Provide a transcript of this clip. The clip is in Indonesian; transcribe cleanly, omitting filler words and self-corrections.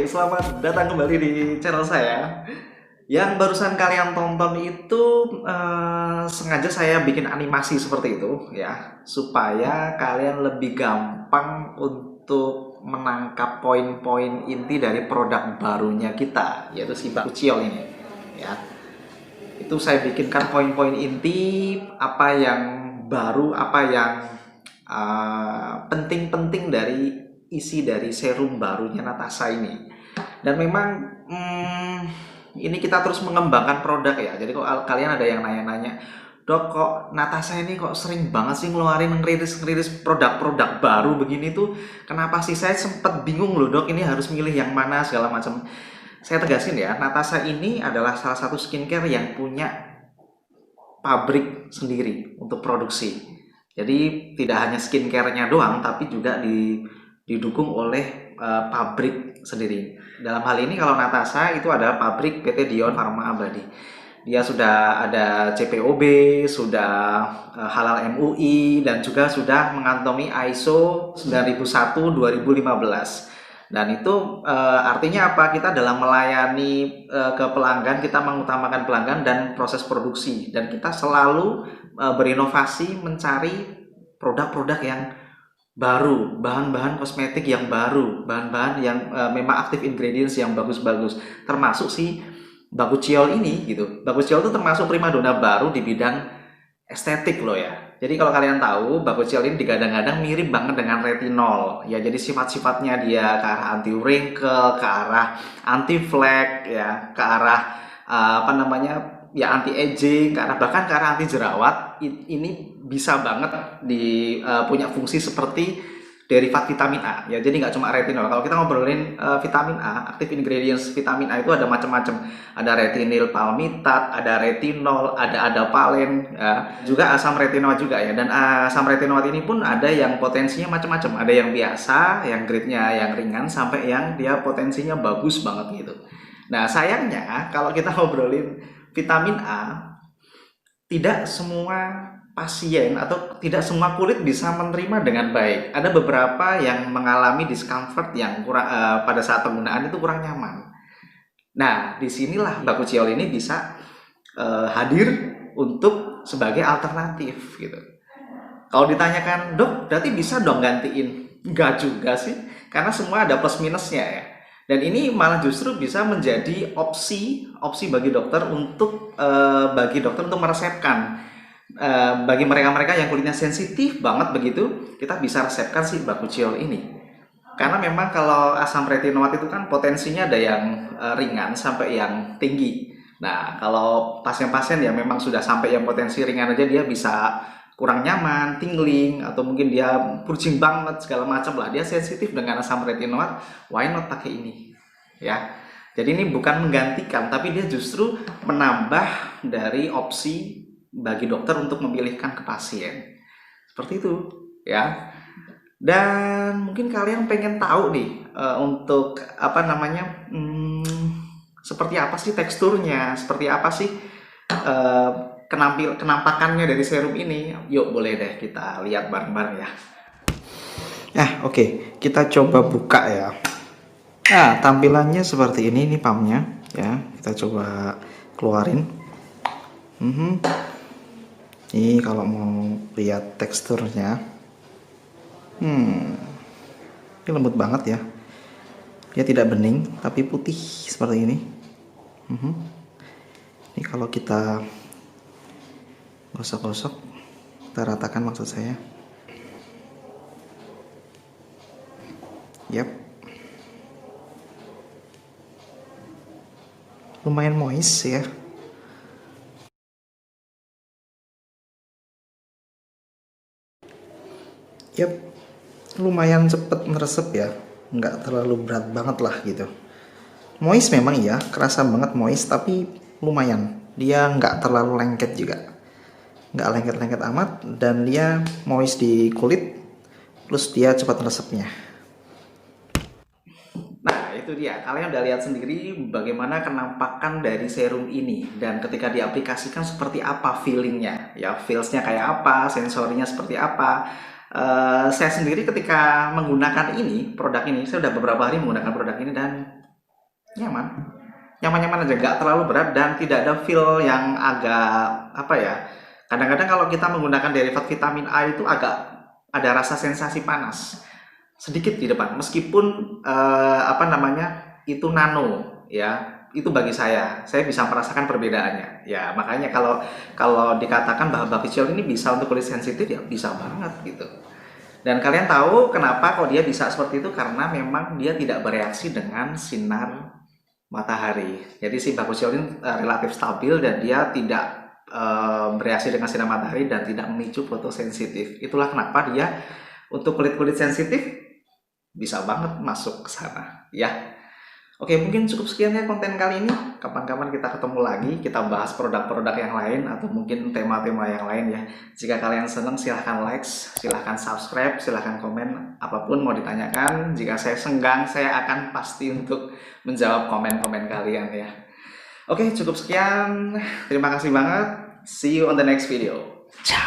selamat datang kembali di channel saya. Yang barusan kalian tonton itu sengaja saya bikin animasi seperti itu ya, supaya kalian lebih gampang untuk menangkap poin-poin inti dari produk barunya kita, yaitu si Baku Ciol ini ya. Itu saya bikinkan poin-poin inti, apa yang baru, apa yang penting-penting dari isi dari serum barunya Natasa ini. Dan memang ini kita terus mengembangkan produk ya. Jadi kalau kalian ada yang nanya-nanya, Dok, kok Natasa ini kok sering banget sih ngeluarin ngerilis produk-produk baru begini tuh, kenapa sih? Saya sempat bingung loh Dok, ini harus milih yang mana segala macam. Saya tegasin ya, Natasa ini adalah salah satu skincare yang punya pabrik sendiri untuk produksi. Jadi tidak hanya skincare-nya doang, tapi juga didukung oleh pabrik sendiri. Dalam hal ini kalau Natasa itu adalah pabrik PT Dion Pharma Abadi. Dia sudah ada CPOB, sudah halal MUI, dan juga sudah mengantongi ISO 9001-2015. Dan itu artinya apa? Kita dalam melayani ke pelanggan, kita mengutamakan pelanggan dan proses produksi. Dan kita selalu berinovasi mencari produk-produk yang baru, bahan-bahan kosmetik yang baru, bahan-bahan yang memang active ingredients yang bagus-bagus, termasuk si Baku Ciol ini gitu. Baku Ciol itu termasuk primadona baru di bidang estetik loh ya. Jadi kalau kalian tahu, Baku Ciol ini digadang-gadang mirip banget dengan retinol ya. Jadi sifat-sifatnya dia ke arah anti wrinkle, ke arah anti flek ya, ke arah apa namanya ya, anti aging, ke arah bahkan ke arah anti jerawat. Ini bisa banget punya fungsi seperti derivat vitamin A ya. Jadi nggak cuma retinol. Kalau kita ngobrolin vitamin A, active ingredients vitamin A itu ada macam-macam. Ada retinil palmitat, ada retinol, ada adapalen ya. Juga asam retinoat juga ya. Dan asam retinoat ini pun ada yang potensinya macam-macam. Ada yang biasa, yang grade-nya yang ringan, sampai yang dia potensinya bagus banget gitu. Nah sayangnya kalau kita ngobrolin vitamin A, tidak semua pasien atau tidak semua kulit bisa menerima dengan baik. Ada beberapa yang mengalami discomfort yang pada saat penggunaan itu kurang nyaman. Nah, disinilah Baku Ciol ini bisa hadir untuk sebagai alternatif gitu. Kalau ditanyakan, Dok, berarti bisa dong gantiin? Enggak juga sih, karena semua ada plus minusnya ya. Dan ini malah justru bisa menjadi opsi bagi dokter untuk meresepkan. Bagi mereka-mereka yang kulitnya sensitif banget begitu, kita bisa resepkan si Baku Ciol ini. Karena memang kalau asam retinoat itu kan potensinya ada yang ringan sampai yang tinggi. Nah, kalau pasien-pasien yang memang sudah sampai yang potensi ringan aja, dia bisa kurang nyaman, tingling, atau mungkin dia purcing banget segala macam lah, dia sensitif dengan asam retinoat, why not pakai ini ya. Jadi ini bukan menggantikan, tapi dia justru menambah dari opsi bagi dokter untuk memilihkan ke pasien. Seperti itu ya. Dan mungkin kalian pengen tahu nih untuk apa namanya seperti apa sih teksturnya, seperti apa sih kenampakannya dari serum ini. Yuk boleh deh kita lihat bareng-bareng ya. Oke, kita coba buka ya. Nah, tampilannya seperti ini nih pumpnya ya. Kita coba keluarin. Ini kalau mau lihat teksturnya, ini lembut banget ya. Dia tidak bening, tapi putih seperti ini. Ini kalau kita gosok-gosok, kita ratakan maksud saya. Yap. Lumayan moist ya. Yap, lumayan cepet meresep ya, nggak terlalu berat banget lah gitu. Moist memang ya, kerasa banget moist, tapi lumayan. Dia nggak terlalu lengket juga, nggak lengket-lengket amat, dan dia moist di kulit, plus dia cepat meresepnya. Nah itu dia, kalian udah lihat sendiri bagaimana kenampakan dari serum ini, dan ketika diaplikasikan seperti apa feelingnya ya, feelsnya kayak apa, sensorinya seperti apa. Saya sendiri ketika menggunakan produk ini, saya udah beberapa hari menggunakan produk ini, dan nyaman, nyaman-nyaman aja, nggak terlalu berat dan tidak ada feel yang agak apa ya. Kadang-kadang kalau kita menggunakan derivat vitamin A itu agak ada rasa sensasi panas sedikit di depan, meskipun apa namanya itu nano ya. Itu bagi saya bisa merasakan perbedaannya ya. Makanya kalau dikatakan bahwa Bakuchiol ini bisa untuk kulit sensitif, ya bisa banget gitu. Dan kalian tahu kenapa kok dia bisa seperti itu, karena memang dia tidak bereaksi dengan sinar matahari. Jadi si Bakuchiol ini relatif stabil dan dia tidak bereaksi dengan sinar matahari dan tidak memicu fotosensitif. Itulah kenapa dia untuk kulit-kulit sensitif bisa banget masuk ke sana ya. Oke, mungkin cukup sekian ya konten kali ini. Kapan-kapan kita ketemu lagi, kita bahas produk-produk yang lain atau mungkin tema-tema yang lain ya. Jika kalian senang, silahkan like, silahkan subscribe, silahkan komen apapun mau ditanyakan. Jika saya senggang, saya akan pasti untuk menjawab komen-komen kalian ya. Oke, cukup sekian. Terima kasih banget. See you on the next video. Ciao.